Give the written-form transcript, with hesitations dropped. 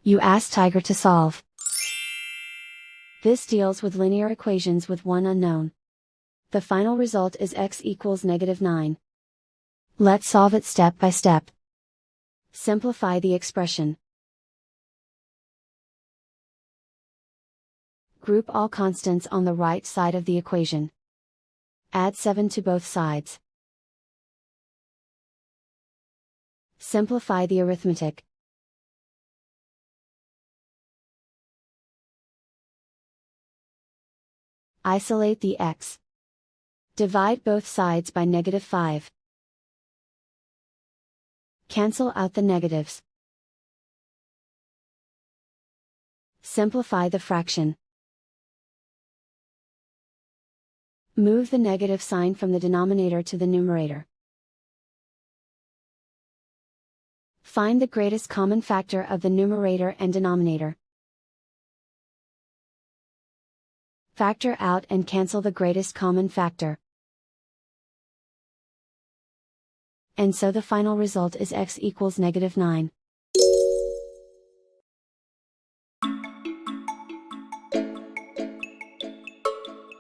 You ask Tiger to solve. This deals with linear equations with one unknown. The final result is x equals -9. Let's solve it step by step. Simplify the expression. Group all constants on the right side of the equation. Add 7 to both sides. Simplify the arithmetic. Isolate the x. Divide both sides by -5. Cancel out the negatives. Simplify the fraction. Move the negative sign from the denominator to the numerator. Find the greatest common factor of the numerator and denominator. Factor out and cancel the greatest common factor. And so the final result is x equals -9.